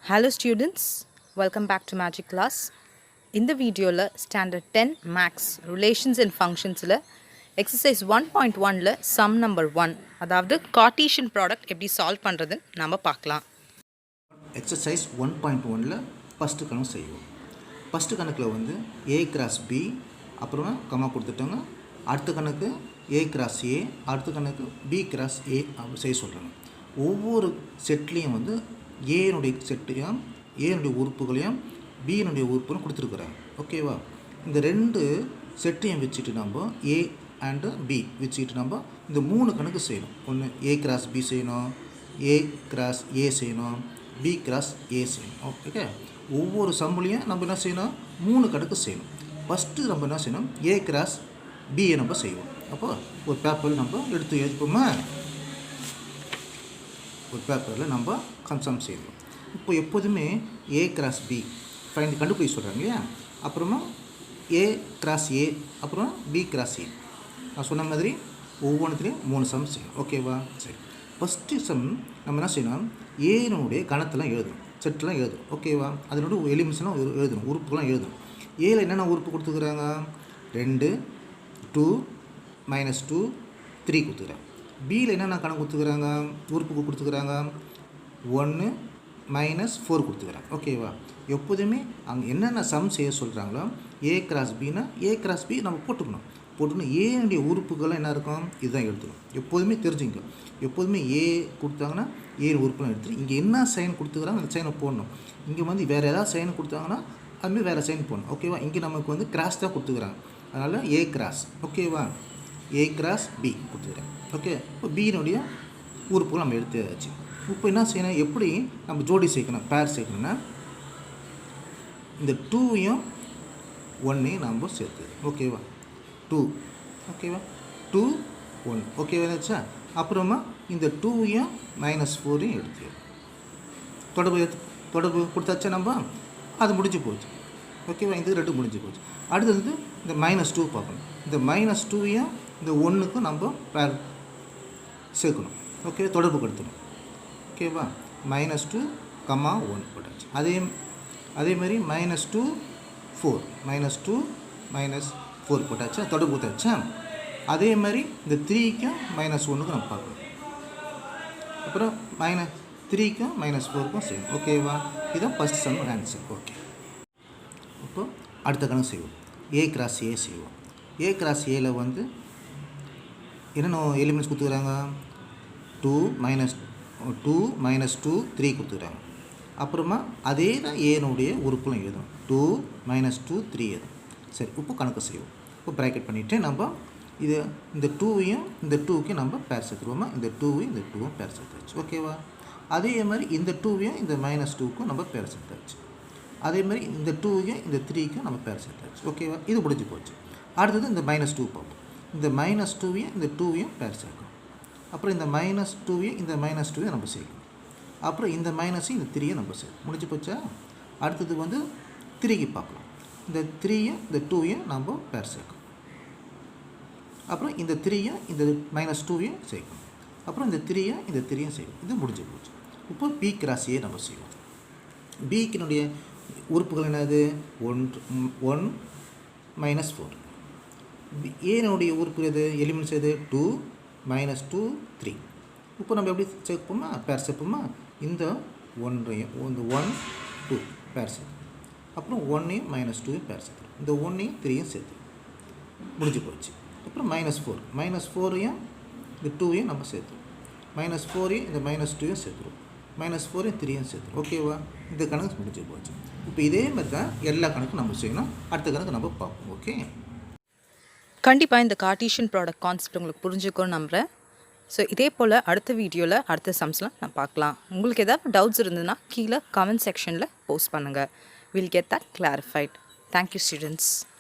Hello students, welcome back to Magic Class. In the video la standard 10 max relations and functions la exercise 1.1 la sum number 1 அதாவது cartesian product எப்படி solve பண்றதுன்னு நாம பார்க்கலாம். Exercise 1.1ல first கணக்கு செய்வோம். First கணக்கில் வந்து ஏ கிராஸ் பி அப்புறமா கம்மா கொடுத்துட்டாங்க. அடுத்த கணக்கு ஏ கிராஸ் ஏ, அடுத்த கணக்கு பி கிராஸ் ஏ அப்படி செய்ய சொல்கிறாங்க. ஒவ்வொரு செட்லேயும் வந்து ஏனுடைய செட்டையும் ஏனுடைய உறுப்புகளையும் பியினுடைய உறுப்புகளும் கொடுத்துருக்குறாங்க. ஓகேவா? இந்த ரெண்டு செட்டையும் வச்சுட்டு நம்ம ஏ அண்டு பி வச்சுக்கிட்டு நம்ம இந்த மூணு கணக்கு செய்யணும். ஒன்று ஏ கிராஸ் பி செய்யணும், ஏ கிராஸ் ஏ செய்யணும், பி கிராஸ் ஏ செய்யணும். ஓகே, ஒவ்வொரு சம்பளையும் நம்ம என்ன செய்யணும், மூணு கணக்கு செய்யணும். ஃபஸ்ட்டு நம்ம என்ன செய்யணும், ஏ கிராஸ் பியை நம்ம செய்வோம். அப்போ ஒரு பேப்பரில் நம்ம எடுத்து எழுதிப்போமா, ஒரு பேப்பரில் நம்ம கன்சம் செய்வோம். இப்போ எப்போதுமே ஏ கிராஸ் பி ஃபைண்ட் கண்டுபிடிக்க சொல்கிறாங்க இல்லையா, அப்புறமா ஏ கிராஸ் ஏ அப்புறம் பி கிராஸ் ஏ. நான் சொன்ன மாதிரி ஒவ்வொன்றுத்துலேயும் 3 சம் செய்யணும். ஓகேவா? சரி, ஃபஸ்ட்டு சம் நம்ம என்ன செய்யணும், ஏனுடைய கணத்தெல்லாம் எழுதணும், செட்டெலாம் எழுதணும். ஓகேவா? அதனுடைய எலிமெண்ட்ஸ்லாம் எழுதணும், உறுப்புகள்லாம் எழுதணும். ஏல என்னென்ன உறுப்பு கொடுத்துக்கிறாங்க, 2 2 -2 3 கொடுத்துக்கிறாங்க. பியில் என்னென்ன கணக்கு கொடுத்துக்கிறாங்க, உறுப்புக்கு கொடுத்துக்கிறாங்க 1 -4 கொடுத்துக்கிறாங்க. ஓகேவா? எப்போதுமே அங்கே என்னென்ன சம் செய்ய சொல்கிறாங்களோ ஏ கிராஸ் பின்னா ஏ கிராஸ் பி நம்ம போட்டுக்கணும். ஏனுடைய உறுப்புகள்லாம் என்ன இருக்கும், இதுதான் எழுதணும். எப்போதுமே தெரிஞ்சுங்க, எப்போதுமே ஏ கொடுத்தாங்கன்னா ஏ உறுப்புலாம் எடுத்துட்டு இங்கே என்ன சைன் கொடுத்துக்கிறாங்க அந்த சைனை போடணும். இங்கே வந்து வேறு ஏதாவது சைன் கொடுத்தாங்கன்னா அதுமாதிரி வேறு சைன் போடணும். ஓகேவா? இங்கே நமக்கு வந்து கிராஸ் தான் கொடுத்துக்கிறாங்க, அதனால் ஏ கிராஸ். ஓகேவா? ஏ கிராஸ் பி கொடுத்துக்கிறேன். ஓகே, இப்போ பியினுடைய உறுப்புகள் நம்ம எடுத்தாச்சு. இப்போ என்ன செய்யணும், எப்படி நம்ம ஜோடி சேர்க்கணும், பேர் சேர்க்கணும்னா இந்த 2யும் 1ஐயும் நம்ம சேர்த்து. ஓகேவா? 2. ஓகேவா? 2 1. ஓகேவா இருந்துச்சா? அப்புறமா இந்த 2யும் -4ஐயும் எடுத்து தொடர்பு கொடுத்தாச்சா நம்ம, அது முடிஞ்சு போச்சு. ஓகேவா? இது 2 முடிஞ்சு போச்சு. அடுத்தது வந்து இந்த -2 பார்க்கணும். இந்த -2யும் இந்த 1க்கும் நம்ம பேர் சேர்க்கணும். ஓகே, தொடர்பு கொடுத்தணும். ஓகேவா? -2, 1 போட்டாச்சு. அதே மாதிரி -2 4 -2 -4 போட்டாச்சா, தொடர்பு கொடுத்தாச்சா. அதே மாதிரி இந்த 3க்கும் -1க்கும் நம்ம பார்க்கணும். அப்புறம் -3க்கும் -4க்கும் செய்யணும். ஓகேவா? இதுதான் ஃபஸ்ட் சம் ஆன்சர். ஓகே, இப்போ அடுத்த கணக்கு செய்வோம். ஏ கிராஸ் ஏ செய்வோம். ஏ கிராஸ் ஏல வந்து என்னென்ன எலிமெண்ட்ஸ் கொடுத்துக்கிறாங்க, 2 -2 3 கொடுத்துக்கிறாங்க. அப்புறமா அதே தான் ஏனுடைய உறுப்புலாம் எழுதணும், 2 -2 3 எழுதணும். சரி, இப்போ கணக்கு செய்வோம். இப்போ ப்ராக்கெட் பண்ணிவிட்டு நம்ம இது இந்த 2யும் இந்த 2க்கும் நம்ம பேர் சேர்த்துருவோமா, இந்த 2யும் இந்த 2வும் பேர் சேர்த்தாச்சு. ஓகேவா? அதே மாதிரி இந்த 2யும் இந்த -2க்கும் நம்ம பேர் சேர்த்தாச்சு. அதே மாதிரி இந்த 2யும் இந்த 3க்கும் நம்ம பேர் சேர்த்தாச்சு. ஓகேவா? இது முடிஞ்சு போச்சு. அடுத்தது இந்த -2 பார்ப்போம். இந்த -2யும் இந்த 2யும் பேர் சேர்க்கணும். அப்புறம் இந்த -2யும் இந்த -2யும் நம்ம சேர்க்கணும். அப்புறம் இந்த மைனஸையும் இந்த 3யும் நம்ம சேர்க்கணும். முடிஞ்சு போச்சா? அடுத்தது வந்து 3க்கு பார்க்கலாம். இந்த 3யும் இந்த 2யும் நம்ம பேர் சேர்க்கணும். அப்புறம் இந்த 3யும் இந்த -2யும் சேர்க்கணும். அப்புறம் இந்த 3யும் இந்த 3யும் சேர்க்கணும். இது முடிஞ்சு போச்சு. இப்போ பி கிராஸ் ஏ நம்ம செய்வோம். பிக்கினுடைய உறுப்புகள் என்னது, 1 -4. ஏனுடைய உறுப்பு எது, எலிமெண்ட்ஸ் எது, 2 -2 3. இப்போ நம்ம எப்படி சேர்ப்போமா, பேர் சேர்ப்போமா, இந்த 1ஐயும் இந்த 1 2 பேர் சேர்த்து, அப்புறம் 1ஐயும் -2யும் பேர் சேர்த்து, இந்த 1ஐயும் 3யும் சேர்த்து முடிஞ்சு போச்சு. அப்புறம் -4யும் இந்த 2யும் நம்ம சேர்த்துருவோம், -4யும் இந்த -2யும் சேர்த்துருவோம், -4யும் 3யும் சேர்த்துருவோம். ஓகேவா? இந்த கணக்கு முடிஞ்சு போச்சு. இப்போ இதே மாதிரி தான் எல்லா கணக்கும் நம்ம செய்யணும். அடுத்த கணக்கு நம்ம பார்ப்போம். ஓகே, கண்டிப்பாக இந்த கார்ட்டீசியன் ப்ராடக்ட் கான்செப்ட் உங்களுக்கு புரிஞ்சுக்கணும்னு நம்புகிறேன். ஸோ இதே போல் அடுத்த வீடியோவில் அடுத்த சம்ஸ்லாம் நான் பார்க்கலாம். உங்களுக்கு ஏதாவது டவுட்ஸ் இருந்ததுன்னா கீழே கமெண்ட் செக்ஷனில் போஸ்ட் பண்ணுங்கள். Will get that clarified. Thank you students.